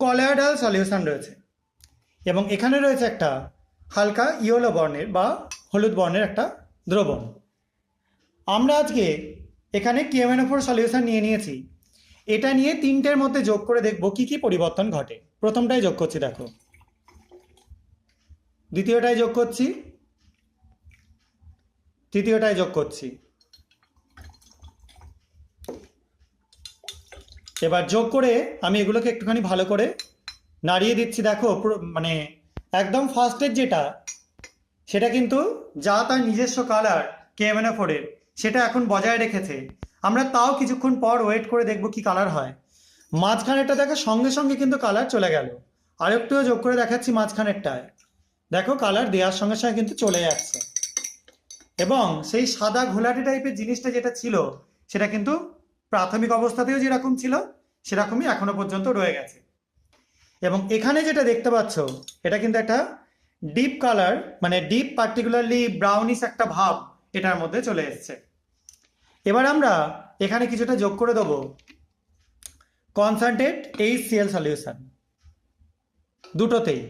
Colloidal solution রয়েছে এবং এখানে রয়েছে একটা হালকা ইয়েলো বর্ণের বা হলুদ বর্ণের একটা দ্রবণ। আমরা আজকে এখানে KMnO4 সলিউশন নিয়ে নিয়েছি। এটা নিয়ে তিনটের মধ্যে যোগ করে দেখব কি কি পরিবর্তন ঘটে। প্রথমটাই যোগ করছি, দেখো, দ্বিতীয়টায় যোগ করছি, তৃতীয়টায় যোগ করছি। এবার যোগ করে আমি এগুলোকে একটুখানি ভালো করে নাড়িয়ে দিচ্ছি। দেখো মানে একদম ফার্স্টের যেটা, সেটা কিন্তু যা তার নিজস্ব কালার KMnO4 এর, সেটা এখন বজায় রেখেছে। আমরা তাও কিছুক্ষণ পর ওয়েট করে দেখব কি কালার হয়। মাঝখানেরটা দেখো সঙ্গে সঙ্গে কিন্তু কালার চলে গেল। আরেকটুও যোগ করে দেখাচ্ছি মাঝখানেরটায়, দেখো কালার দেওয়ার সঙ্গে সঙ্গে কিন্তু চলে যাচ্ছে এবং সেই সাদা ঘোলাটে টাইপের জিনিসটা যেটা ছিল সেটা কিন্তু প্রাথমিক অবস্থাতেও যেরকম ছিল সেরকমই এখনো পর্যন্ত রয়ে গেছে। এবং এখানে যেটা দেখতে পাচ্ছ এটা কিন্তু একটা ডিপ কালার, মানে ডিপ পার্টিকুলারলি ব্রাউনিশ একটা ভাব এটার মধ্যে চলে এসছে। এবার আমরা এখানে কিছুটা যোগ করে দেবো কনসেন্ট্রেট HCl সলিউশন দুটোতেই।